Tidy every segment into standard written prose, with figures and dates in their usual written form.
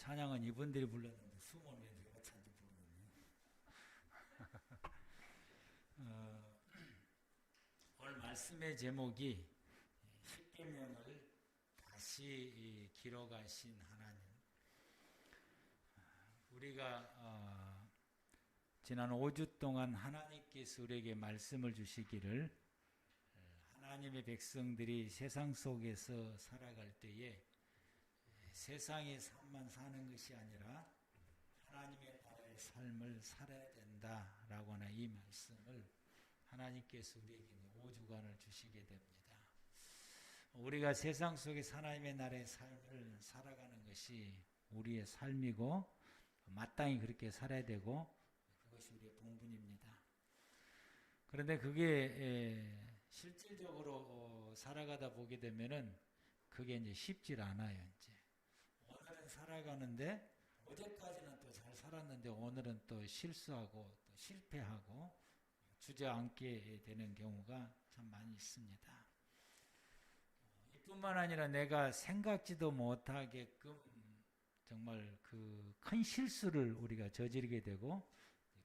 찬양은 이분들이 불렀는데 숨은 왜 내가 찬지 부르느니. 오늘 말씀의 제목이 십계명을 다시 기록하신 하나님. 우리가 지난 5주 동안 하나님께서 우리에게 말씀을 주시기를 하나님의 백성들이 세상 속에서 살아갈 때에 세상의 삶만 사는 것이 아니라 하나님의 나라의 삶을 살아야 된다라고 하는 이 말씀을 하나님께서 우리에게 5주간을 주시게 됩니다. 우리가 세상 속에서 하나님의 나라의 삶을 살아가는 것이 우리의 삶이고 마땅히 그렇게 살아야 되고 그것이 우리의 본분입니다. 그런데 그게 실질적으로 살아가다 보게 되면은 그게 이제 쉽지 않아요. 이제 오늘은 살아가는데 어제까지는 또 잘 살았는데 오늘은 또 실수하고 또 실패하고 주저앉게 되는 경우가 참 많이 있습니다. 이뿐만 아니라 내가 생각지도 못하게끔 정말 그 큰 실수를 우리가 저지르게 되고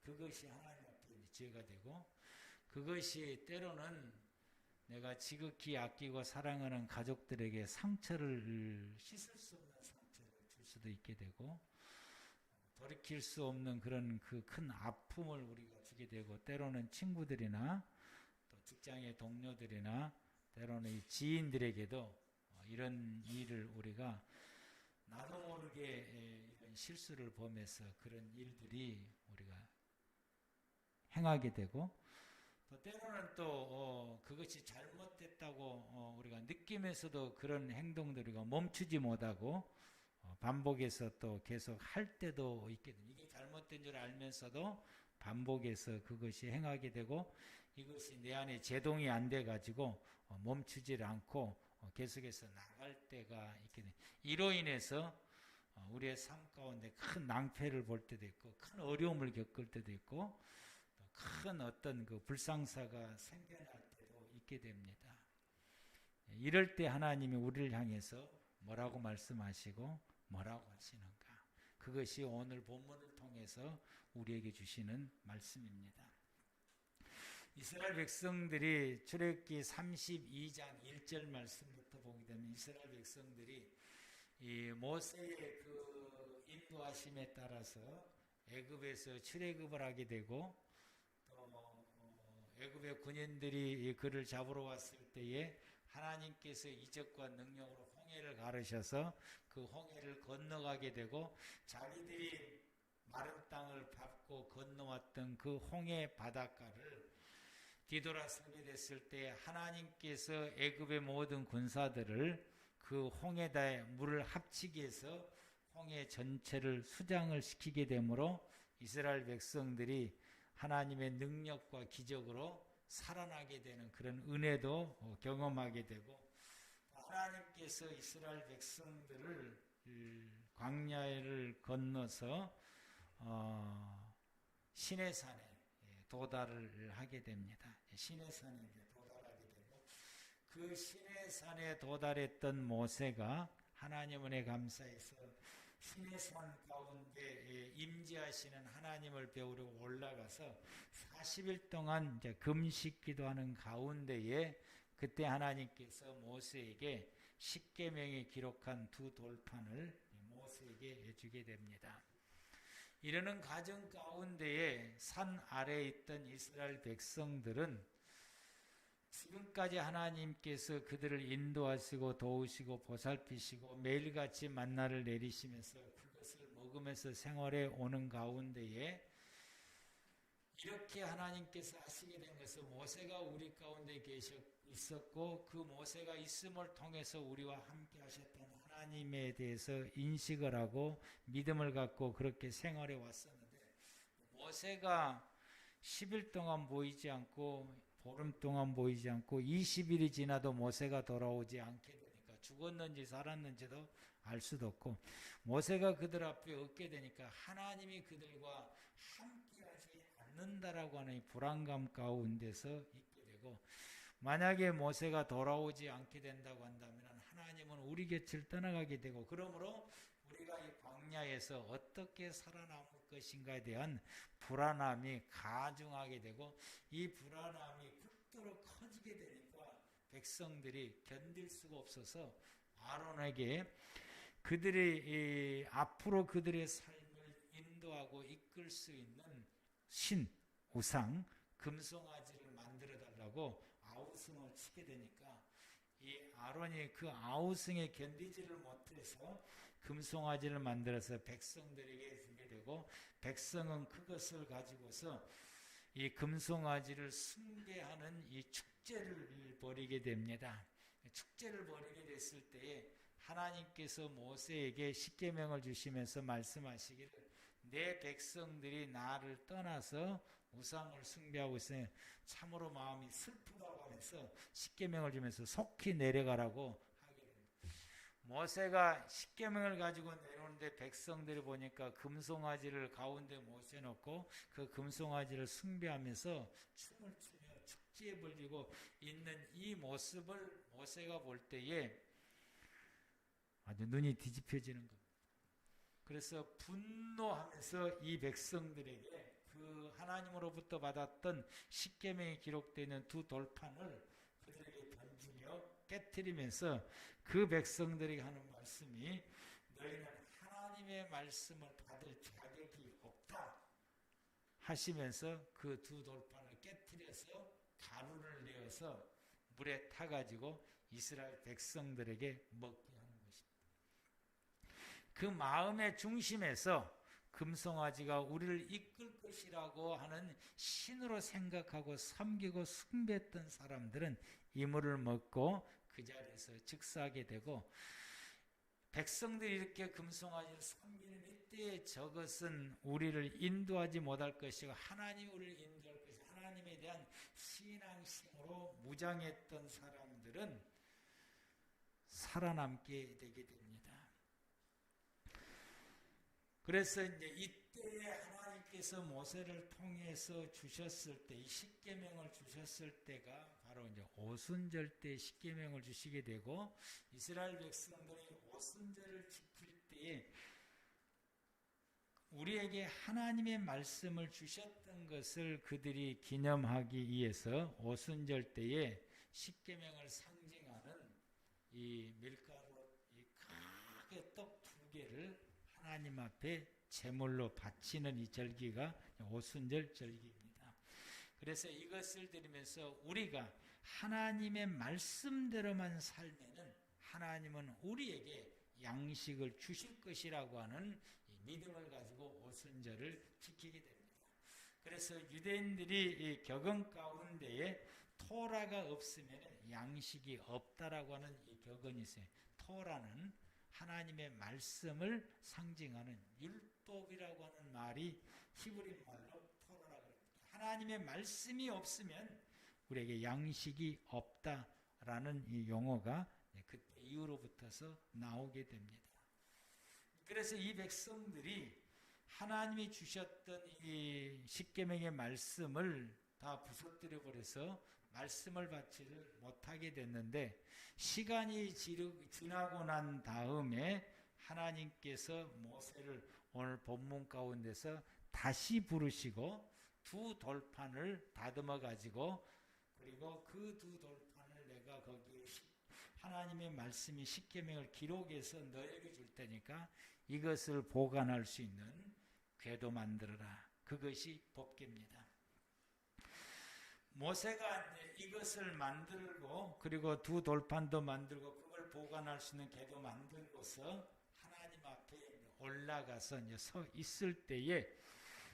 그것이 하나님 앞에 죄가 되고 그것이 때로는 내가 지극히 아끼고 사랑하는 가족들에게 상처를 씻을 수 없는 상처를 줄 수도 있게 되고 돌이킬 수 없는 그런 그 큰 아픔을 우리가 주게 되고 때로는 친구들이나 또 직장의 동료들이나 때로는 이 지인들에게도 이런 일을 우리가 나도 모르게 이런 실수를 범해서 그런 일들이 우리가 행하게 되고 또 때로는 또 그것이 잘못됐다고 우리가 느끼면서도 그런 행동들을 우리가 멈추지 못하고 반복해서 또 계속 할 때도 있게 됩니다. 이게 잘못된 줄 알면서도 반복해서 그것이 행하게 되고 이것이 내 안에 제동이 안 돼 가지고 멈추질 않고 계속해서 나갈 때가 있게 됩니다. 이로 인해서 우리의 삶 가운데 큰 낭패를 볼 때도 있고 큰 어려움을 겪을 때도 있고 큰 어떤 그 불상사가 생겨날 때도 있게 됩니다. 이럴 때 하나님이 우리를 향해서 뭐라고 말씀하시고 뭐라고 하시는가? 그것이 오늘 본문을 통해서 우리에게 주시는 말씀입니다. 이스라엘 백성들이 출애굽기 32장 1절 말씀부터 보게 되면 이스라엘 백성들이 이 모세의 그 인도하심에 따라서 애굽에서 출애굽을 하게 되고 또 애굽의 군인들이 그를 잡으러 왔을 때에 하나님께서 이적과 능력으로 홍해를 가르셔서 그 홍해를 건너가게 되고 자기들이 마른 땅을 밟고 건너왔던 그 홍해 바닷가를 뒤돌아서게 됐을 때 하나님께서 애굽의 모든 군사들을 그 홍해다에 물을 합치게 해서 홍해 전체를 수장을 시키게 되므로 이스라엘 백성들이 하나님의 능력과 기적으로 살아나게 되는 그런 은혜도 경험하게 되고 하나님께서 이스라엘 백성들을 광야를 건너서 시내산에 도달을 하게 됩니다. 시내산에 도달하게 되고 그 시내산에 도달했던 모세가 하나님 은혜 감사해서 시내산 가운데 임재하시는 하나님을 배우려고 올라가서 40일 동안 이제 금식 기도하는 가운데에 그때 하나님께서 모세에게 십계명에 기록한 두 돌판을 모세에게 주게 됩니다. 이러는 과정 가운데에 산 아래에 있던 이스라엘 백성들은 지금까지 하나님께서 그들을 인도하시고 도우시고 보살피시고 매일같이 만나를 내리시면서 그것을 먹으면서 생활해 오는 가운데에 이렇게 하나님께서 하시게 된 것은 모세가 우리 가운데 있었고 그 모세가 있음을 통해서 우리와 함께 하셨던 하나님에 대해서 인식을 하고 믿음을 갖고 그렇게 생활해 왔었는데 모세가 10일 동안 보이지 않고 보름 동안 보이지 않고 20일이 지나도 모세가 돌아오지 않게 되니까 죽었는지 살았는지도 알 수도 없고 모세가 그들 앞에 없게 되니까 하나님이 그들과 함께하지 않는다라고 하는 이 불안감 가운데서 있게 되고 만약에 모세가 돌아오지 않게 된다고 한다면 하나님은 우리 곁을 떠나가게 되고 그러므로 우리가 이 광야에 광야에서 어떻게 살아남을 것인가에 대한 불안함이 가중하게 되고 이 불안함이 극도로 커지게 되니까 백성들이 견딜 수가 없어서 아론에게 그들이 앞으로 그들의 삶을 인도하고 이끌 수 있는 신, 우상, 금송아지를 만들어 달라고 아우성을 치게 되니까 이 아론이 그 아우성에 견디지를 못해서 금송아지를 만들어서 백성들에게 주게 되고 백성은 그것을 가지고서 이 금송아지를 숭배하는 이 축제를 벌이게 됩니다. 축제를 벌이게 됐을 때에 하나님께서 모세에게 십계명을 주시면서 말씀하시기를 내 백성들이 나를 떠나서 우상을 숭배하고 있으니 참으로 마음이 슬프다고 하면서 십계명을 주면서 속히 내려가라고 하게 됩니다. 모세가 십계명을 가지고 내려오는데 백성들이 보니까 금송아지를 가운데 모셔놓고 그 금송아지를 숭배하면서 춤을 추며 축제에 벌리고 있는 이 모습을 모세가 볼 때에 아주 눈이 뒤집혀지는 겁니다. 그래서 분노하면서 이 백성들에게 그 하나님으로부터 받았던 십계명이 기록되어 있는 두 돌판을 그들에게 던지며 깨트리면서 그 백성들에게 하는 말씀이 너희는 하나님의 말씀을 받을 자격이 없다 하시면서 그 두 돌판을 깨트려서 가루를 내어서 물에 타가지고 이스라엘 백성들에게 먹게 하는 것입니다. 그 마음의 중심에서 금송아지가 우리를 이끌 것이라고 하는 신으로 생각하고 섬기고 숭배했던 사람들은 이물을 먹고 그 자리에서 즉사하게 되고 백성들이 이렇게 금송아지를 섬기는 이때에 저것은 우리를 인도하지 못할 것이고 하나님이 우리를 인도할 것이고 하나님에 대한 신앙심으로 무장했던 사람들은 살아남게 되게 됩니다. 그래서 이제 이때에 하나님께서 모세를 통해서 주셨을 때, 이 십계명을 주셨을 때가 바로 이제 오순절 때 십계명을 주시게 되고 이스라엘 백성들이 오순절을 지킬 때에 우리에게 하나님의 말씀을 주셨던 것을 그들이 기념하기 위해서 오순절 때에 십계명을 상징하는 이 밀가루, 이 크게 떡 2개를 하나님 앞에 제물로 바치는 이 절기가 오순절 절기입니다. 그래서 이것을 드리면서 우리가 하나님의 말씀대로만 살면은 하나님은 우리에게 양식을 주실 것이라고 하는 믿음을 가지고 오순절을 지키게 됩니다. 그래서 유대인들이 이 격언 가운데에 토라가 없으면 양식이 없다라고 하는 이 격언이 있어요. 토라는 하나님의 말씀을 상징하는 율법이라고 하는 말이 히브리 말로 토라라고 합니다. 하나님의 말씀이 없으면 우리에게 양식이 없다라는 이 용어가 그때 이후로부터서 나오게 됩니다. 그래서 이 백성들이 하나님이 주셨던 이 십계명의 말씀을 다 부서뜨려 버려서 말씀을 받지를 못하게 됐는데 시간이 지나고 난 다음에 하나님께서 모세를 오늘 본문 가운데서 다시 부르시고 두 돌판을 다듬어 가지고 그리고 그 두 돌판을 내가 거기에 하나님의 말씀이 십계명을 기록해서 너에게 줄 테니까 이것을 보관할 수 있는 궤도 만들어라. 그것이 법궤입니다. 모세가 이것을 만들고 그리고 두 돌판도 만들고 그걸 보관할 수 있는 궤도 만들고서 하나님 앞에 올라가서 이제 서 있을 때에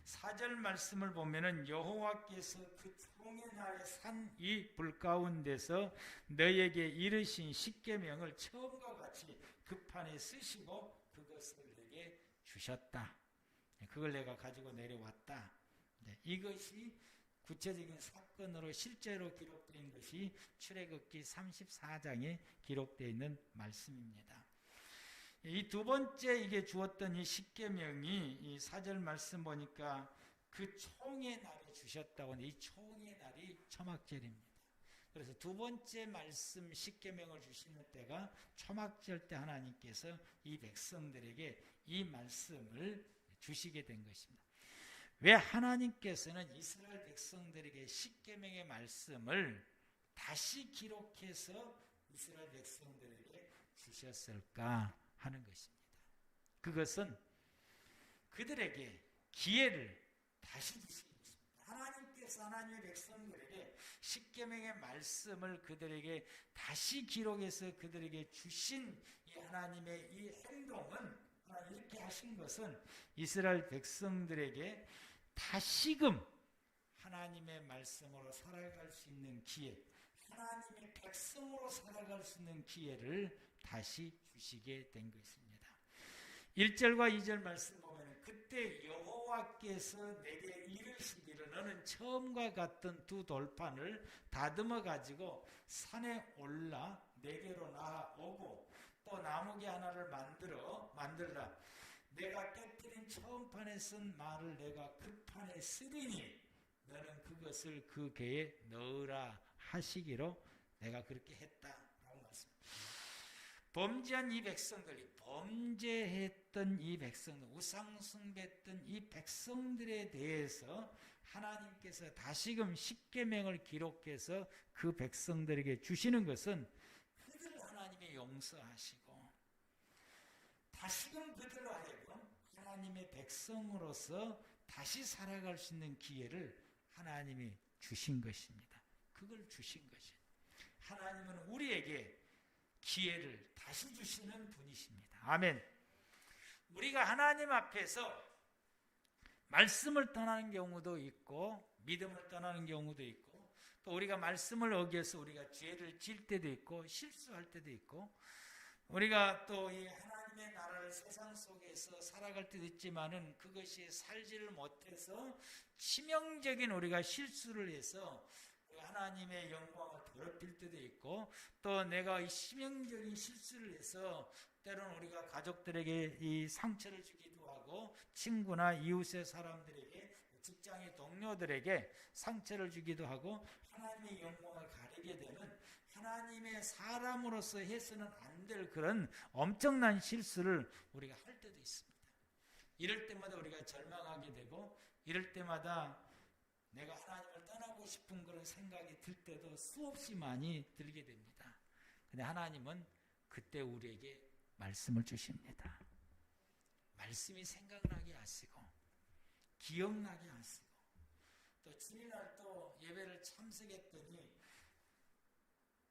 4절 말씀을 보면은 여호와께서 그 총의 날에 산 이 불 가운데서 너에게 이르신 십계명을 처음과 같이 그 판에 쓰시고 그것을 내게 주셨다. 그걸 내가 가지고 내려왔다. 이것이 구체적인 사건으로 실제로 기록된 것이 출애굽기 34장에 기록되어 있는 말씀입니다. 이 두 번째 이게 주었던 이 십계명이 이 4절 말씀 보니까 그 총의 날에 주셨다고 하는데 이 총의 날이 초막절입니다. 그래서 두 번째 말씀 십계명을 주시는 때가 초막절 때 하나님께서 이 백성들에게 이 말씀을 주시게 된 것입니다. 왜 하나님께서는 이스라엘 백성들에게 십계명의 말씀을 다시 기록해서 이스라엘 백성들에게 주셨을까 하는 것입니다. 그것은 그들에게 기회를 다시 주신 것입니다. 하나님께서 하나님의 백성들에게 십계명의 말씀을 그들에게 다시 기록해서 그들에게 주신 이 하나님의 이 행동은, 이렇게 하신 것은 이스라엘 백성들에게 다시금 하나님의 말씀으로 살아갈 수 있는 기회, 하나님의 백성으로 살아갈 수 있는 기회를 다시 주시게 된 것입니다. 1절과 2절 말씀 보면 그때 여호와께서 내게 이르시기를 너는 처음과 같은 두 돌판을 다듬어 가지고 산에 올라 내게로 나아오고 또 나무개 하나를 만들라. 내가 깨뜨린 처음 판에 쓴 말을 내가 그 판에 쓰리니 너는 그것을 그 개에 넣으라 하시기로 내가 그렇게 했다라고 말씀합니다. 범죄한 이 백성들이, 범죄했던 이 백성들, 우상숭배했던 이 백성들에 대해서 하나님께서 다시금 십계명을 기록해서 그 백성들에게 주시는 것은 그들을 하나님이 용서하시고 다시금 그들로 하여금 하나님의 백성으로서 다시 살아갈 수 있는 기회를 하나님이 주신 것입니다. 그걸 주신 것이에요. 하나님은 우리에게 기회를 다시 주시는 분이십니다. 아멘. 우리가 하나님 앞에서 말씀을 떠나는 경우도 있고 믿음을 떠나는 경우도 있고 또 우리가 말씀을 어겨서 우리가 죄를 지을 때도 있고 실수할 때도 있고 우리가 또 이 하나님의 나라를 세상 속에서 살아갈 때도 있지만은 그것이 살지를 못해서 치명적인 우리가 실수를 해서 하나님의 영광을 더럽힐 때도 있고 또 내가 이 치명적인 실수를 해서 때로는 우리가 가족들에게 이 상처를 주기도 하고 친구나 이웃의 사람들에게 직장의 동료들에게 상처를 주기도 하고 하나님의 영광을 가리게 되는 하나님의 사람으로서 해서는 안 될 그런 엄청난 실수를 우리가 할 때도 있습니다. 이럴 때마다 우리가 절망하게 되고 이럴 때마다 내가 하나님을 떠나고 싶은 그런 생각이 들 때도 수없이 많이 들게 됩니다. 근데 하나님은 그때 우리에게 말씀을 주십니다. 말씀이 생각나게 하시고 기억나게 하시고 또 주일날 또 예배를 참석했더니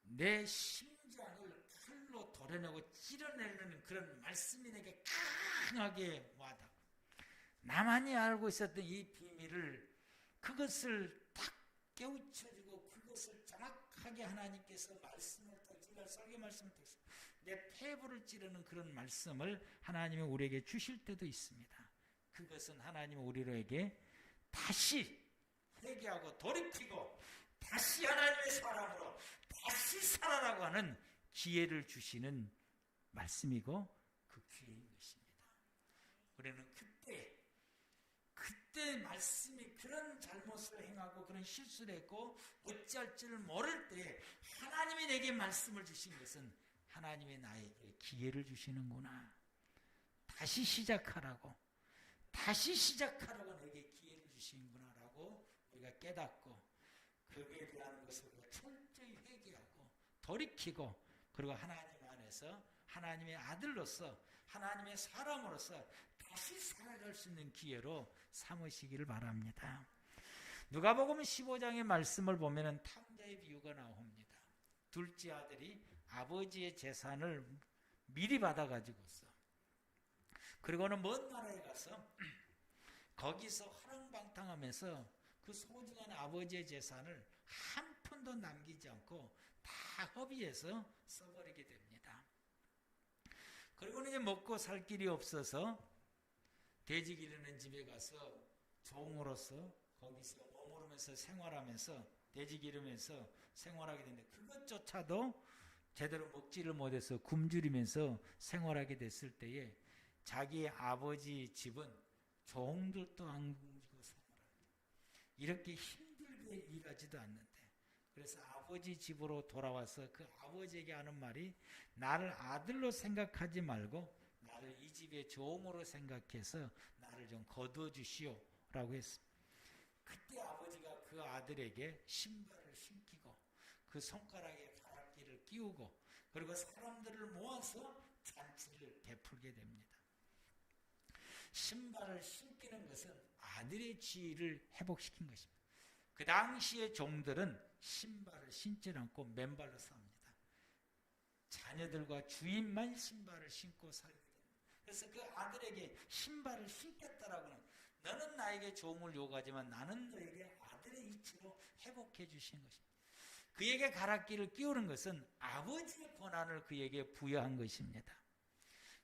내 심장을 칼로 도려내고 찌르내는 그런 말씀이 내게 강하게 와닿고 나만이 알고 있었던 이 비밀을 그것을 딱 깨우쳐주고 그것을 정확하게 하나님께서 말씀을 딱 설교 말씀을 딱 내 폐부를 찌르는 그런 말씀을 하나님이 우리에게 주실 때도 있습니다. 그것은 하나님이 우리에게 다시 회개하고 돌이키고 다시 하나님의 사람으로 다시 살아라고 하는 기회를 주시는 말씀이고 그 기회인 것입니다. 우리는 그때 말씀이 그런 잘못을 행하고 그런 실수를 했고 어찌할 줄을 모를 때 하나님이 내게 말씀을 주신 것은 하나님이 나에게 기회를 주시는구나. 다시 시작하라고 내게 기회를 주시는구나라고 우리가 깨닫고 거기에 대한 것을 철저히 회개하고 돌이키고 그리고 하나님 안에서 하나님의 아들로서 하나님의 사람으로서 다시 살아갈 수 있는 기회로 삼으시기를 바랍니다. 누가복음 15장의 말씀을 보면 탕자의 비유가 나옵니다. 둘째 아들이 아버지의 재산을 미리 받아가지고서 그리고는 먼 나라에 가서 거기서 화랑방탕하면서 그 소중한 아버지의 재산을 한 푼도 남기지 않고 다 허비해서 써버리게 됩니다. 그리고는 이제 먹고 살 길이 없어서 돼지 기르는 집에 가서 종으로서 거기서 머무르면서 생활하면서 돼지 기르면서 생활하게 되는데 그것조차도 제대로 먹지를 못해서 굶주리면서 생활하게 됐을 때에 자기 아버지 집은 종들도 안 굶고 생활합니다. 이렇게 힘들게 일하지도 않는데 그래서 아버지 집으로 돌아와서 그 아버지에게 하는 말이 나를 아들로 생각하지 말고 나를 이 집의 종으로 생각해서 나를 좀 거두어 주시오 라고 했습니다. 그때 아버지가 그 아들에게 신발을 신기고 그 손가락에 가락지를 끼우고 그리고 사람들을 모아서 잔치를 베풀게 됩니다. 신발을 신기는 것은 아들의 지위를 회복시킨 것입니다. 그 당시의 종들은 신발을 신지 않고 맨발로 삽니다. 자녀들과 주인만 신발을 신고 살게 됩니다. 그래서 그 아들에게 신발을 신겠다라고 하는, 너는 나에게 종을 요구하지만 나는 너에게 아들의 이치로 회복해 주신 것입니다. 그에게 가락지를 끼우는 것은 아버지의 권한을 그에게 부여한 것입니다.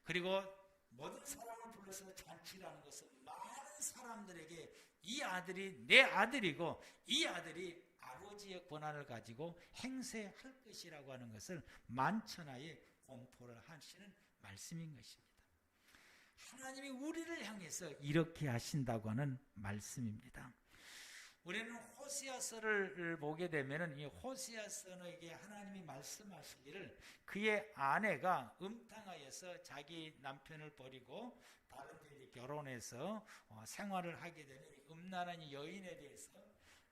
그리고 모든 사람을 불러서 잔치를 하는 것은 많은 사람들에게 이 아들이 내 아들이고 이 아들이 아버지의 권한을 가지고 행세할 것이라고 하는 것을 만천하에 공포를 하시는 말씀인 것입니다. 하나님이 우리를 향해서 이렇게 하신다고 하는 말씀입니다. 우리는 호세아서를 보게 되면 이 호세아서에게 하나님이 말씀하시기를 그의 아내가 음탕하여서 자기 남편을 버리고 다른 데 결혼해서 생활을 하게 되는 음란한 여인에 대해서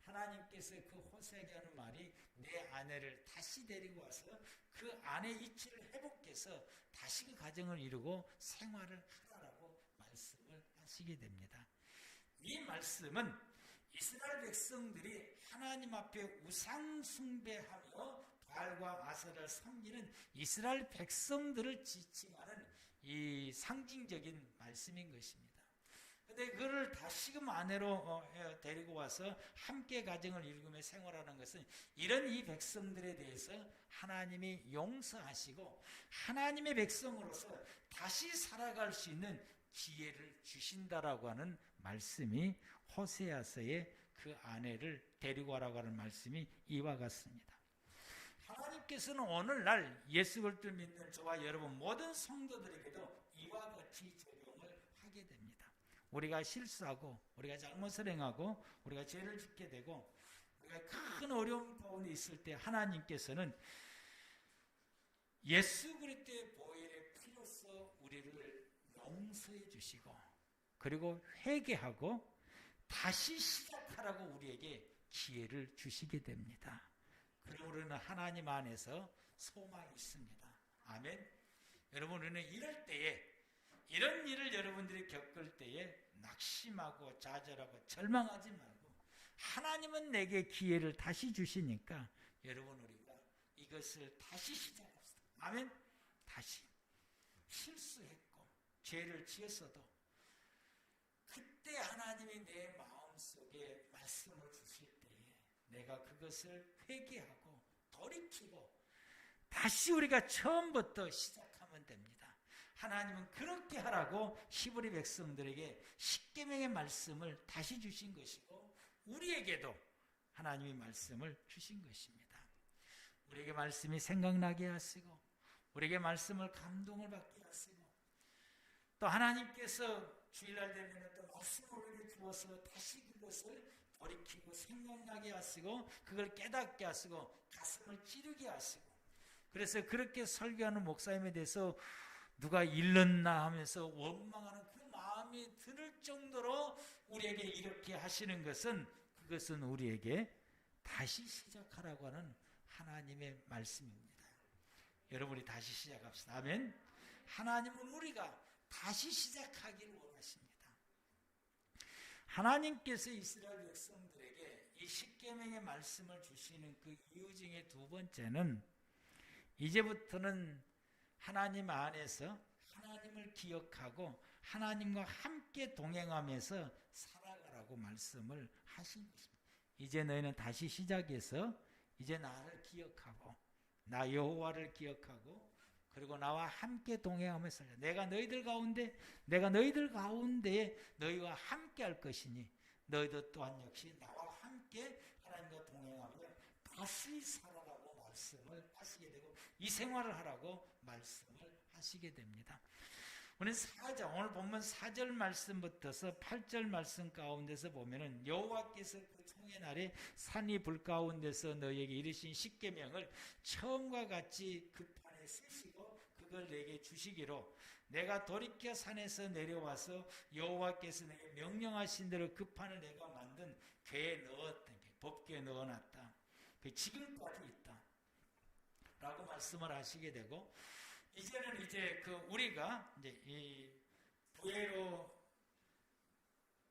하나님께서 그 호세에게 하는 말이 내 아내를 다시 데리고 와서 그 아내 이치를 회복해서 다시 그 가정을 이루고 생활을 하라라고 말씀을 하시게 됩니다. 이 말씀은 이스라엘 백성들이 하나님 앞에 우상 숭배하며 바알과 아세라를 섬기는 이스라엘 백성들을 지칭하는 이 상징적인 말씀인 것입니다. 그런데 그를 다시금 아내로 데리고 와서 함께 가정을 이루며 생활하는 것은 이런 이 백성들에 대해서 하나님이 용서하시고 하나님의 백성으로서 다시 살아갈 수 있는 기회를 주신다라고 하는 말씀이 호세아서의 그 아내를 데리고 와라고 하는 말씀이 이와 같습니다. 하나님께서는 오늘날 예수 그리스도를 믿는 저와 여러분 모든 성도들에게도 이와 같이 적용을 하게 됩니다. 우리가 실수하고 우리가 잘못을 행하고 우리가 죄를 짓게 되고 우리가 큰 어려움 가운데 있을 때 하나님께서는 예수 그리스도의 보혈의 피로써 우리를 용서해 주시고 그리고 회개하고 다시 시작하라고 우리에게 기회를 주시게 됩니다. 그리고 우리는 하나님 안에서 소망이 있습니다. 아멘. 여러분, 우리는 이럴 때에 이런 일을 여러분들이 겪을 때에 낙심하고 좌절하고 절망하지 말고 하나님은 내게 기회를 다시 주시니까 여러분 우리가 이것을 다시 시작합시다. 아멘. 다시 실수했고 죄를 지었어도 그때 하나님이 내 마음속에 말씀을 주실 때에 내가 그것을 회개하고 돌이키고 다시 우리가 처음부터 시작하면 됩니다. 하나님은 그렇게 하라고 히브리 백성들에게 십계명의 말씀을 다시 주신 것이고 우리에게도 하나님의 말씀을 주신 것입니다. 우리에게 말씀이 생각나게 하시고 우리에게 말씀을 감동을 받게 하시고 또 하나님께서 주일날 되면 또 말씀을 우리에게 주어서 다시 그것을 돌이키고 생각나게 하시고 그걸 깨닫게 하시고 가슴을 찌르게 하시고 그래서 그렇게 설교하는 목사님에 대해서 누가 일렀나 하면서 원망하는 그 마음이 들 정도로 우리에게 이렇게 하시는 것은 그것은 우리에게 다시 시작하라고 하는 하나님의 말씀입니다. 여러분이 다시 시작합시다. 아멘. 하나님은 우리가 다시 시작하기를 원하십니다. 하나님께서 이스라엘 백성들에게 이 십계명의 말씀을 주시는 그 이유 중에 두 번째는 이제부터는 하나님 안에서 하나님을 기억하고 하나님과 함께 동행하면서 살아가라고 말씀을 하신 것입니다. 이제 너희는 다시 시작해서 이제 나를 기억하고 나 여호와를 기억하고 그리고 나와 함께 동행하면서 내가 너희들 가운데 너희와 함께 할 것이니 너희도 또한 역시 나와 함께 하나님과 동행하며 다시 살아가고 말씀을 하시게 되고 이 생활을 하라고 말씀을 하시게 됩니다. 우리 오늘 본문 4절 말씀부터서 8절 말씀 가운데서 보면은 여호와께서 그 총의 날에 산이 불 가운데서 너에게 이르신 십계명을 처음과 같이 그 판에 쓰시고 그걸 내게 주시기로 내가 돌이켜 산에서 내려와서 여호와께서 내게 명령하신 대로 그 판을 내가 만든 궤에 넣었다. 법궤에 넣어놨다. 그 지금까지 있다. 라고 말씀을 하시게 되고 이제는 이제 그 우리가 이제 이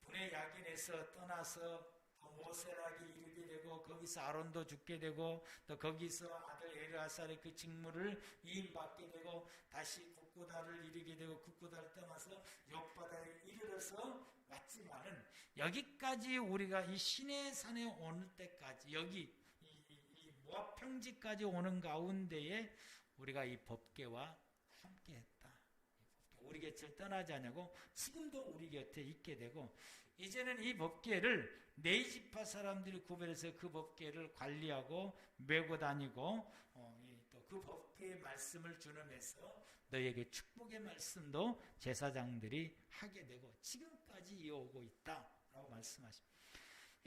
분의 야긴에서 떠나서 모세락이 이르게 되고 거기서 아론도 죽게 되고 또 거기서 아들 엘르아살의 그 직무를 위임받게 되고 다시 국구다를 이르게 되고 국구다를 떠나서 욥바다에 이르러서 왔지만은 여기까지 우리가 이 시내산에 오는 때까지 여기 이 모압 평지까지 오는 가운데에 우리가 이 법궤와 함께했다. 우리 곁을 떠나지 않냐고 지금도 우리 곁에 있게 되고 이제는 이 법궤를 네 지파 사람들이 구별해서 그 법궤를 관리하고 메고 다니고 또 그 법궤의 말씀을 주름해서 너에게 축복의 말씀도 제사장들이 하게 되고 지금까지 이어오고 있다라고 말씀하십니다.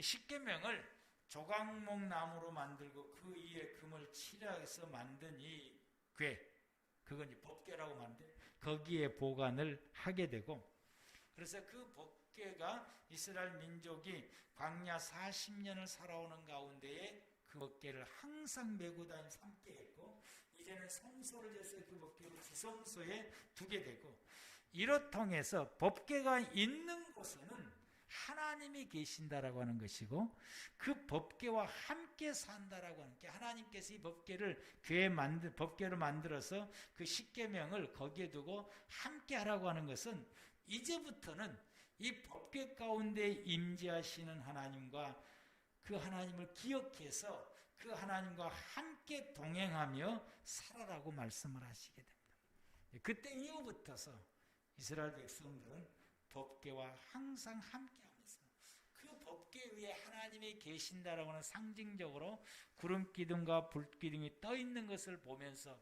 십계명을 조각목 나무로 만들고 그 위에 금을 칠해서 만든 이 궤, 그건 이제 법궤라고 만든 거기에 보관을 하게 되고 그래서 그 법궤가 이스라엘 민족이 광야 40년을 살아오는 가운데에 그 법궤를 항상 메고 다니면서 함께 했고 이제는 성소를 져서 그 법궤를 지성소에 두게 되고 이로 통해서 법궤가 있는 곳에는 하나님이 계신다라고 하는 것이고 그 법궤와 함께 산다라고 하는 게 하나님께서 이 법궤를 만들어서 그 십계명을 거기에 두고 함께 하라고 하는 것은 이제부터는 이 법궤 가운데 임재하시는 하나님과 그 하나님을 기억해서 그 하나님과 함께 동행하며 살아라고 말씀을 하시게 됩니다. 그때 이후부터서 이스라엘 백성들은 법궤와 항상 함께하면서 그 법궤 위에 하나님이 계신다라고 하는 상징적으로 구름 기둥과 불 기둥이 떠 있는 것을 보면서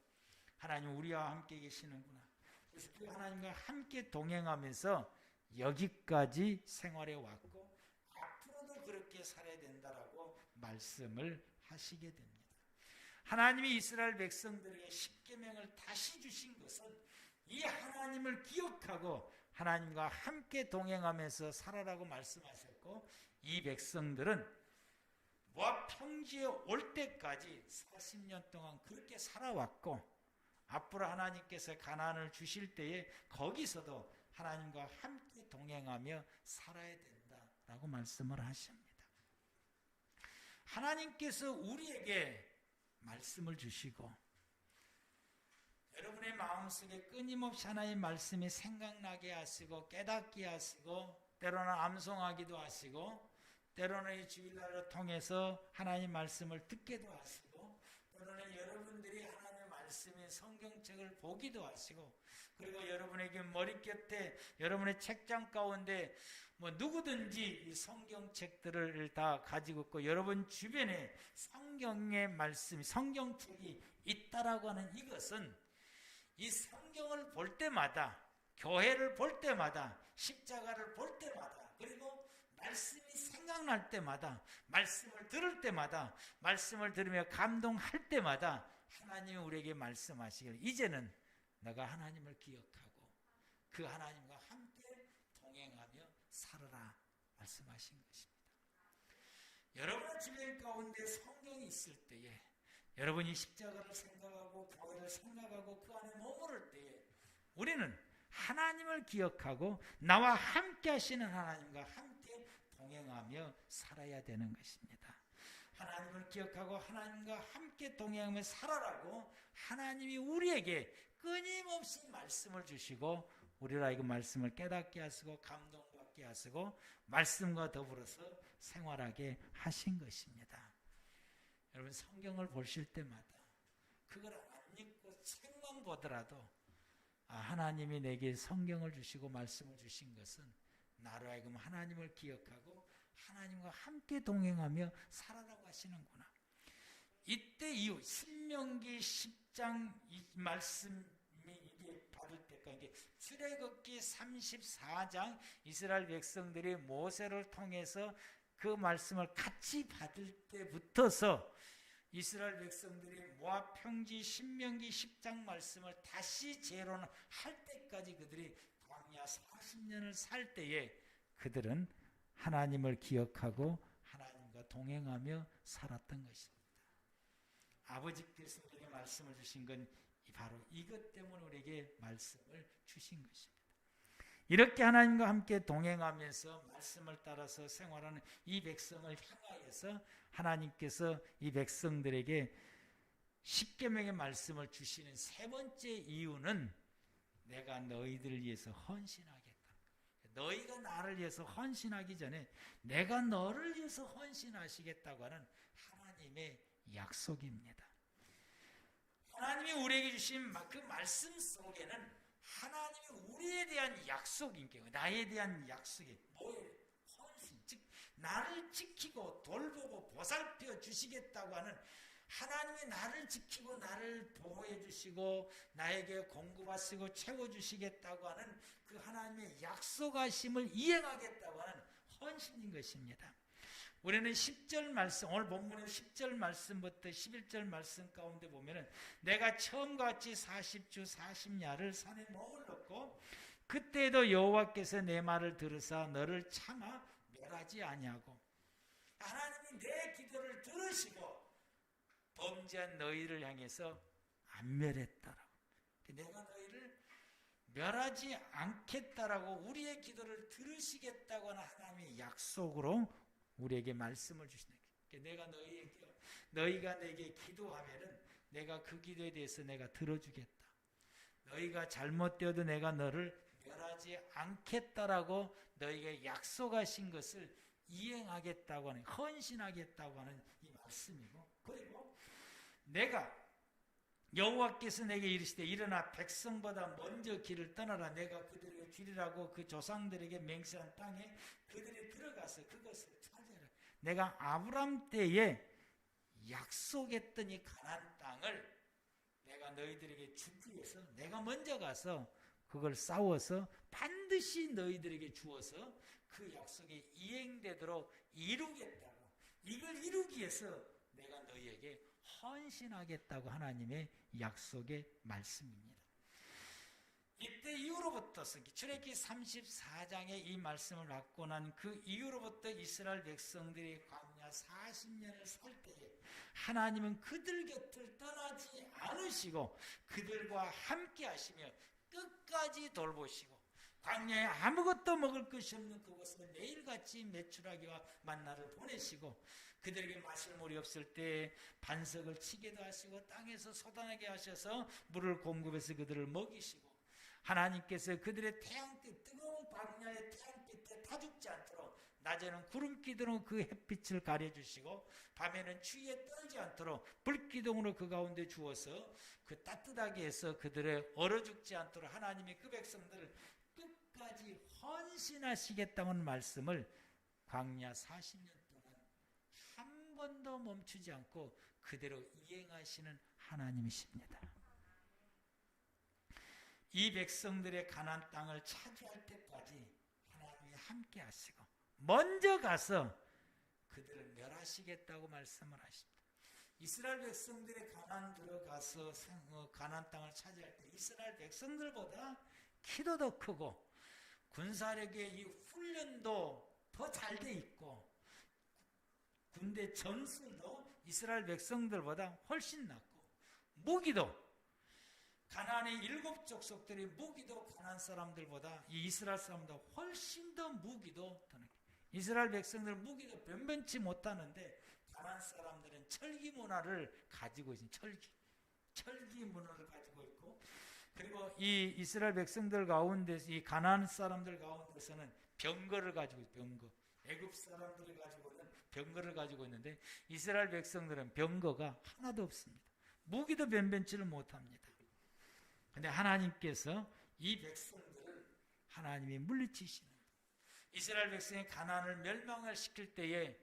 하나님 우리와 함께 계시는구나. 그래서 그 하나님과 함께 동행하면서 여기까지 생활해 왔고 앞으로도 그렇게 살아야 된다라고 말씀을 하시게 됩니다. 하나님이 이스라엘 백성들에게 십계명을 다시 주신 것은 이 하나님을 기억하고 하나님과 함께 동행하면서 살아라고 말씀하셨고 이 백성들은 모압 평지에 올 때까지 40년 동안 그렇게 살아왔고 앞으로 하나님께서 가나안을 주실 때에 거기서도 하나님과 함께 동행하며 살아야 된다라고 말씀을 하십니다. 하나님께서 우리에게 말씀을 주시고 여러분의 마음속에 끊임없이 하나님의 말씀이 생각나게 하시고 깨닫게 하시고 때로는 암송하기도 하시고 때로는 이 주일날을 통해서 하나님의 말씀을 듣기도 하시고 때로는 여러분들이 하나님의 말씀인 성경책을 보기도 하시고 그리고 여러분에게 머리곁에 여러분의 책장 가운데 누구든지 이 성경책들을 다 가지고 있고 여러분 주변에 성경의 말씀, 성경책이 있다라고 하는 이것은 이 성경을 볼 때마다 교회를 볼 때마다 십자가를 볼 때마다 그리고 말씀이 생각날 때마다 말씀을 들을 때마다 말씀을 들으며 감동할 때마다 하나님이 우리에게 말씀하시길 이제는 너가 하나님을 기억하고 그 하나님과 함께 동행하며 살아라 말씀하신 것입니다. 여러분의 주변 가운데 성경이 있을 때에 여러분이 십자가를 생각하고 교회를 생각하고 그 안에 머무를 때에 우리는 하나님을 기억하고 나와 함께 하시는 하나님과 함께 동행하며 살아야 되는 것입니다. 하나님을 기억하고 하나님과 함께 동행하며 살아라고 하나님이 우리에게 끊임없이 말씀을 주시고 우리를 하여금 말씀을 깨닫게 하시고 감동받게 하시고 말씀과 더불어서 생활하게 하신 것입니다. 여러분 성경을 보실 때마다 그걸 안 읽고 책만 보더라도 하나님이 내게 성경을 주시고 말씀을 주신 것은 나로 하여금 하나님을 기억하고 하나님과 함께 동행하며 살아라고 하시는구나. 이때 이후 신명기 10장 이 말씀이 이게 바로 받을 때까지 출애굽기 34장 이스라엘 백성들이 모세를 통해서 그 말씀을 같이 받을 때부터서 이스라엘 백성들이 모압 평지 신명기 10장 말씀을 다시 재론할 때까지 그들이 광야 40년을 살 때에 그들은 하나님을 기억하고 하나님과 동행하며 살았던 것입니다. 아버지께서 우리에게 말씀을 주신 건 바로 이것 때문에 우리에게 말씀을 주신 것입니다. 이렇게 하나님과 함께 동행하면서 말씀을 따라서 생활하는 이 백성을 향하여서 하나님께서 이 백성들에게 십계명의 말씀을 주시는 세 번째 이유는 내가 너희들을 위해서 헌신하겠다. 너희가 나를 위해서 헌신하기 전에 내가 너를 위해서 헌신하시겠다고 하는 하나님의 약속입니다. 하나님이 우리에게 주신 그 말씀 속에는 하나님이 우리에 대한 약속인 경우, 나에 대한 약속이 뭐예요? 헌신, 즉 나를 지키고 돌보고 보살펴 주시겠다고 하는 하나님이 나를 지키고 나를 보호해 주시고 나에게 공급하시고 채워주시겠다고 하는 그 하나님의 약속하심을 이행하겠다고 하는 헌신인 것입니다. 우리는 10절 말씀, 오늘 본문의 10절 말씀부터 11절 말씀 가운데 보면은 내가 처음과 같이 40주 40야를 산에 머물렀고 그때도 여호와께서 내 말을 들으사 너를 참아 멸하지 아니하고 하나님이 내 기도를 들으시고 범죄한 너희를 향해서 안 멸했다라고. 내가 너희를 멸하지 않겠다라고 우리의 기도를 들으시겠다고 하는 하나님의 약속으로 우리에게 말씀을 주신다. 너희가 내게 기도하면은 내가 그 기도에 대해서 내가 들어주겠다. 너희가 잘못되어도 내가 너를 멸하지 않겠다라고 너희에게 약속하신 것을 이행하겠다고 하는, 헌신하겠다고 하는 이 말씀이고, 그리고 내가 여호와께서 내게 이르시되 일어나 백성보다 먼저 길을 떠나라. 내가 그들에게 주리라고 그 조상들에게 맹세한 땅에 그들이 들어가서 그것을 찾아라. 내가 아브람 때에 약속했던 이 가나안 땅을 내가 너희들에게 주기 위해서 내가 먼저 가서 그걸 싸워서 반드시 너희들에게 주어서 그 약속이 이행되도록 이루겠다고, 이걸 이루기 위해서 내가 너희에게 헌신하겠다고 하나님의 약속의 말씀입니다. 이때 이후로부터 출애굽기 34장의 이 말씀을 받고 난 그 이후로부터 이스라엘 백성들이 광야 40년을 살 때에 하나님은 그들 곁을 떠나지 않으시고 그들과 함께 하시며 끝까지 돌보시고 광야에 아무것도 먹을 것이 없는 그곳에 매일같이 메추라기와 만나를 보내시고 그들에게 마실 물이 없을 때 반석을 치게도 하시고 땅에서 솟아나게 하셔서 물을 공급해서 그들을 먹이시고 하나님께서 그들의 태양빛, 뜨거운 광야의 태양빛에 타 죽지 않도록 낮에는 구름기둥으로 그 햇빛을 가려주시고 밤에는 추위에 떨지 않도록 불기둥으로 그 가운데 주어서 그 따뜻하게 해서 그들의 얼어 죽지 않도록 하나님이 그 백성들을 끝까지 헌신하시겠다는 말씀을 광야 40년 동안 한 번도 멈추지 않고 그대로 이행하시는 하나님이십니다. 이 백성들의 가나안 땅을 차지할 때까지 하나님이 함께 하시고 먼저 가서 그들을 멸하시겠다고 말씀을 하십니다. 이스라엘 백성들이 가나안 들어가서 가나안 땅을 차지할 때 이스라엘 백성들보다 키도 더 크고 군사력의 이 훈련도 더 잘 돼 있고 군대 전술도 이스라엘 백성들보다 훨씬 낫고 무기도 가나안의 7족속들의 무기도 가나안 사람들보다 이 이스라엘 사람보다 훨씬 더 무기도 더 낫고 이스라엘 백성들 무기도 변변치 못하는데 가나안 사람들은 철기 문화를 가지고 있습니다. 철기 문화를 가지고 있고 그리고 이 이스라엘 백성들 가운데서 이 가나안 사람들 가운데서는 병거를 가지고 있어요. 병거. 애굽 사람들이 가지고 있는 병거를 가지고 있는데 이스라엘 백성들은 병거가 하나도 없습니다. 무기도 변변치를 못합니다. 그런데 하나님께서 이 백성들을 하나님이 물리치시는 이스라엘 백성이 가나안을 멸망을 시킬 때에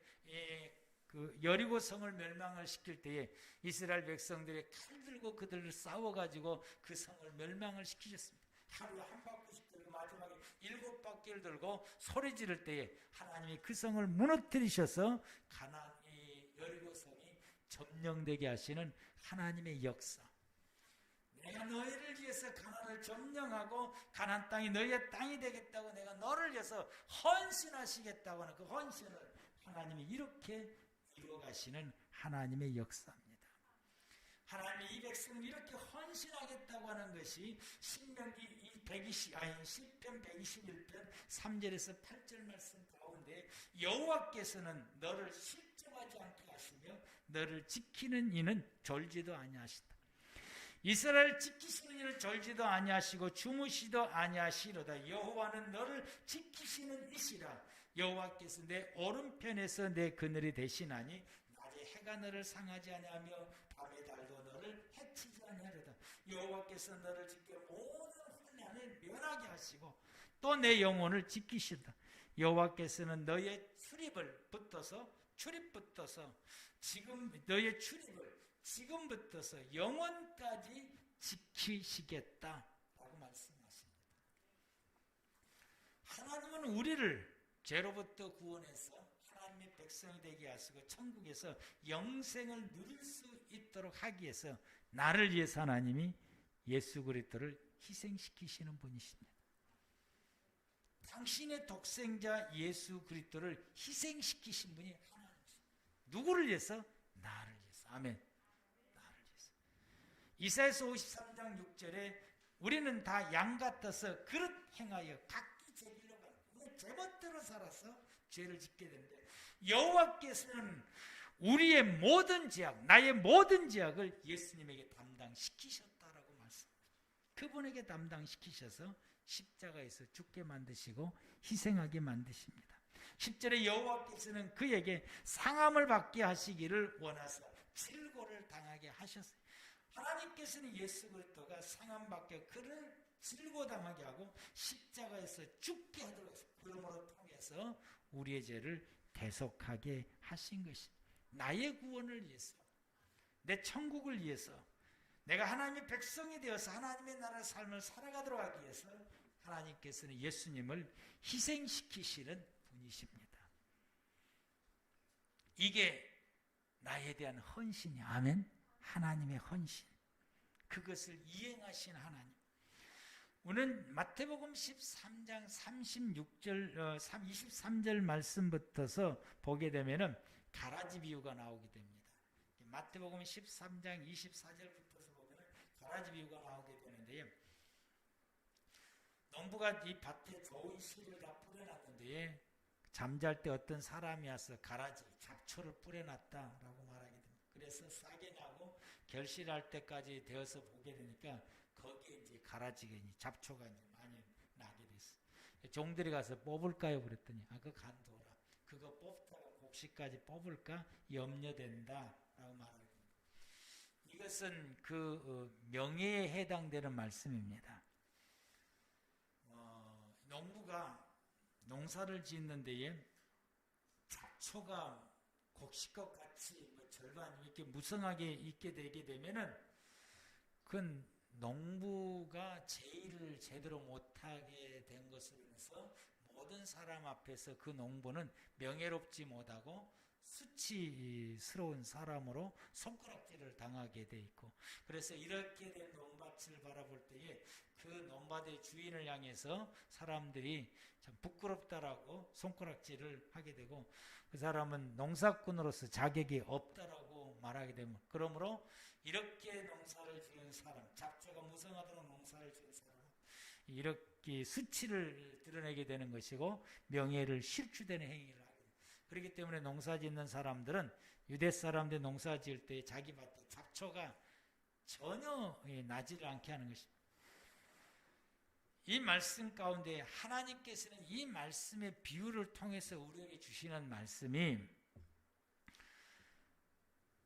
그 여리고 성을 멸망을 시킬 때에 이스라엘 백성들이 칼 들고 그들을 싸워가지고 그 성을 멸망을 시키셨습니다. 하루에 한 바퀴씩 들고 마지막에 7바퀴를 들고 소리 지를 때에 하나님이 그 성을 무너뜨리셔서 가나안의 여리고 성이 점령되게 하시는 하나님의 역사. 내가 너희를 위해서 가나안을 점령하고 가나안 땅이 너희의 땅이 되겠다고 내가 너를 위해서 헌신하시겠다고 하는 그 헌신을 하나님이 이렇게 이루어가시는 하나님의 역사입니다. 하나님이 이 백성을 이렇게 헌신하겠다고 하는 것이 시편 121편 3절에서 8절 말씀 가운데 여호와께서는 너를 실족하지 않게 하시며 너를 지키는 이는 졸지도 아니하시다. 이스라엘 지키시는 이를 졸지도 아니하시고 주무시도 아니하시로다. 여호와는 너를 지키시는 이시라. 여호와께서 내 오른편에서 내 그늘이 되시나니 낮에 해가 너를 상하지 아니하며 밤에 달도 너를 해치지 아니하리로다. 여호와께서 너를 지켜 모든 환난을 면하게 하시고 또 내 영혼을 지키신다. 여호와께서는 너의 출입을 붙어서 너의 출입을 지금부터서 영원까지 지키시겠다라고 말씀하십니다. 하나님은 우리를 죄로부터 구원해서 하나님의 백성이 되게 하시고 천국에서 영생을 누릴 수 있도록 하기 위해서 나를 위해서 하나님이 예수 그리스도를 희생시키시는 분이십니다. 당신의 독생자 예수 그리스도를 희생시키신 분이 하나님이십니다. 누구를 위해서? 나를 위해서. 아멘. 나를 위해서. 이사야서 53장 6절에 우리는 다 양 같아서 그릇 행하여 각기 제 길로 가고 제멋대로 살아서 죄를 짓게 되는데 여호와께서는 우리의 모든 죄악, 나의 모든 죄악을 예수님에게 담당시키셨다라고 말씀합니다. 그분에게 담당시키셔서 십자가에서 죽게 만드시고 희생하게 만드십니다. 10절에 여호와께서는 그에게 상함을 받게 하시기를 원하사 질고를 당하게 하셨어요. 하나님께서는 예수 그리스도가 상함 받게 그를 질고당하게 하고 십자가에서 죽게 하도록 그러므로 통해서 우리의 죄를 대속하게 하신 것입니다. 나의 구원을 위해서, 내 천국을 위해서, 내가 하나님의 백성이 되어서 하나님의 나라의 삶을 살아가도록 하기 위해서 하나님께서는 예수님을 희생시키시는 분이십니다. 이게 나에 대한 헌신이 아멘. 하나님의 헌신. 그것을 이행하신 하나님. 오늘 마태복음 13장 36절, 23절 말씀부터서 보게 되면은 가라지 비유가 나오게 됩니다. 마태복음 13장 24절부터서 보면 가라지 비유가 나오게 되는데요. 농부가 이 밭에 좋은 씨를 다 뿌려놨는데 잠잘 때 어떤 사람이 와서 가라지, 잡초를 뿌려놨다라고 말하게 됩니다. 그래서 싹이 나고 결실할 때까지 되어서 보게 되니까 거기에 이제 가라지가 잡초가 이제 많이 나게 됐어요. 종들이 가서 뽑을까요? 그랬더니 그거 간둬라. 그거 뽑다가 곡식까지 뽑을까 염려된다라고 말하게 됩니다. 이것은 그 명예에 해당되는 말씀입니다. 농부가 농사를 짓는 데에 잡초가 곡식과 같이 절반 이렇게 무성하게 있게 되게 되면은 그건 농부가 제의를 제대로 못하게 된 것으로 인해서 모든 사람 앞에서 그 농부는 명예롭지 못하고 수치스러운 사람으로 손가락질을 당하게 돼 있고, 그래서 이렇게 된 농밭을 바라볼 때에 그 농밭의 주인을 향해서 사람들이 참 부끄럽다라고 손가락질을 하게 되고, 그 사람은 농사꾼으로서 자격이 없다라고 말하게 되면, 그러므로 이렇게 농사를 지은 사람, 잡초가 무성하도록 농사를 지은 사람은 이렇게 수치를 드러내게 되는 것이고 명예를 실추되는 행위를 하게 됩니다. 그렇기 때문에 농사 짓는 사람들은, 유대 사람들 농사 지을 때 자기 밭에 잡초가 전혀 나지를 않게 하는 것입니다. 이 말씀 가운데 하나님께서는 이 말씀의 비유를 통해서 우리에게 주시는 말씀이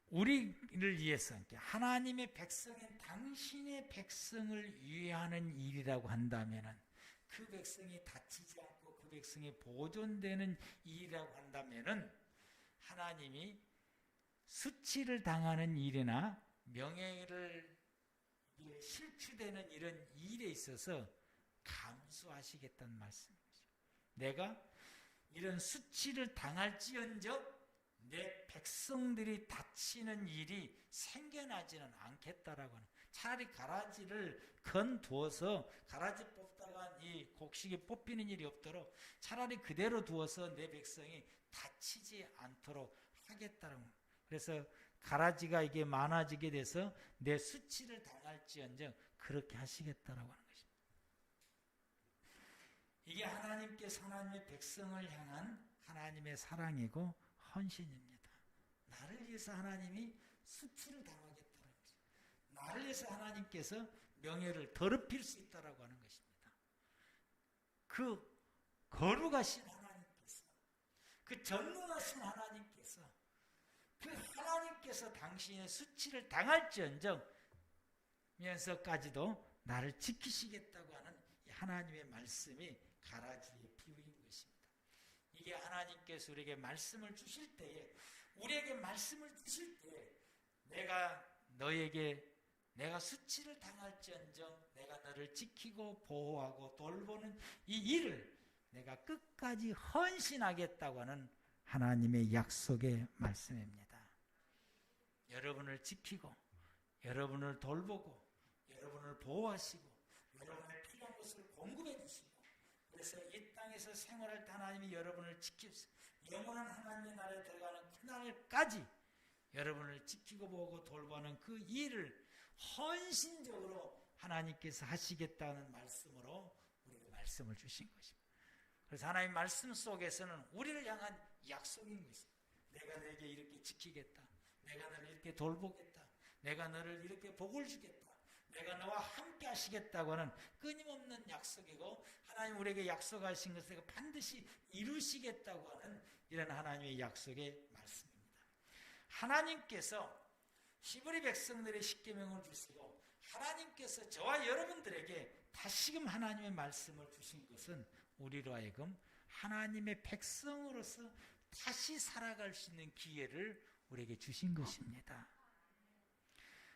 우리를 위해서, 하나님의 백성인 당신의 백성을 위하는 일이라고 한다면, 그 백성이 다치지 않고 그 백성이 보존되는 일이라고 한다면, 하나님이 수치를 당하는 일이나 명예를 실추되는 이런 일에 있어서 감수하시겠다는 말씀이죠. 내가 이런 수치를 당할지언정 내 백성들이 다치는 일이 생겨나지는 않겠다라고 하는, 차라리 가라지를 건두어서 가라지 뽑다가 이 곡식이 뽑히는 일이 없도록 차라리 그대로 두어서 내 백성이 다치지 않도록 하겠다라고. 그래서 가라지가 이게 많아지게 돼서 내 수치를 당할지언정 그렇게 하시겠다라고 하는 것입니다. 이게 하나님께서 하나님의 백성을 향한 하나님의 사랑이고 헌신입니다. 나를 위해서 하나님이 수치를 당하겠다는 것입니다. 나를 위해서 하나님께서 명예를 더럽힐 수 있다라고 하는 것입니다. 그 거룩하신 하나님께서, 그 전능하신 하나님께서, 그 하나님께서 당신의 수치를 당할지언정 면서까지도 나를 지키시겠다고 하는 하나님의 말씀이 가라지의 비유인 것입니다. 이게 하나님께서 우리에게 말씀을 주실 때에, 우리에게 말씀을 주실 때에 내가 수치를 당할지언정 내가 너를 지키고 보호하고 돌보는 이 일을 내가 끝까지 헌신하겠다고 하는 하나님의 약속의 말씀입니다. 여러분을 지키고 여러분을 돌보고 여러분을 보호하시고 여러분의 필요한 것을 공급해 주시고, 그래서 이 땅에서 생활할 때 하나님이 여러분을 지키시고 영원한 하나님의 나라에 들어가는 그날까지 여러분을 지키고 보고 돌보는 그 일을 헌신적으로 하나님께서 하시겠다는 말씀으로 우리에게 말씀을 주신 것입니다. 그래서 하나님의 말씀 속에서는 우리를 향한 약속인 것입니다. 내가 너에게 이렇게 지키겠다. 내가 너를 이렇게 돌보겠다. 내가 너를 이렇게 복을 주겠다. 내가 너와 함께 하시겠다고 하는 끊임없는 약속이고, 하나님 우리에게 약속하신 것을 반드시 이루시겠다고 하는 이런 하나님의 약속의 말씀입니다. 하나님께서 히브리 백성들의 십계명을 주시고 하나님께서 저와 여러분들에게 다시금 하나님의 말씀을 주신 것은 우리로 하여금 하나님의 백성으로서 다시 살아갈 수 있는 기회를 우리에게 주신 것입니다.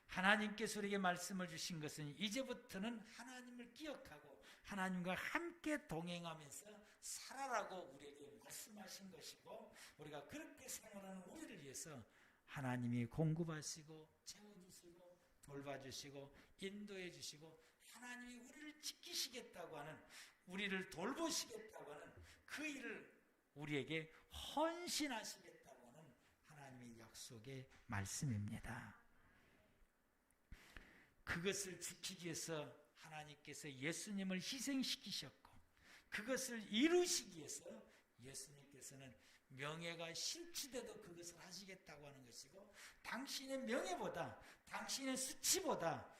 하나님께서 우리에게 말씀을 주신 것은 이제부터는 하나님을 기억하고 하나님과 함께 동행하면서 살아라고 우리에게 말씀하신 것이고, 우리가 그렇게 생활하는 우리를 위해서 하나님이 공급하시고 채워주시고 돌봐주시고 인도해 주시고 하나님이 우리를 지키시겠다고 하는, 우리를 돌보시겠다고 하는 그 일을 우리에게 헌신하시겠다고 하는 하나님의 약속의 말씀입니다. 그것을 지키기 위해서 하나님께서 예수님을 희생시키셨고, 그것을 이루시기 위해서 예수님께서는 명예가 실추돼도 그것을 하시겠다고 하는 것이고, 당신의 명예보다 당신의 수치보다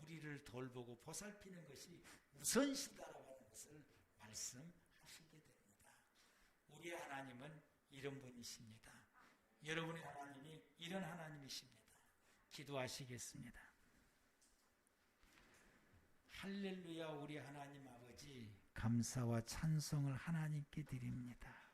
우리를 돌보고 보살피는 것이 우선시다라고 하는 것을 말씀하시게 됩니다. 우리의 하나님은 이런 분이십니다. 여러분의 하나님이 이런 하나님이십니다. 기도하시겠습니다. 할렐루야. 우리 하나님 아버지, 감사와 찬송을 하나님께 드립니다.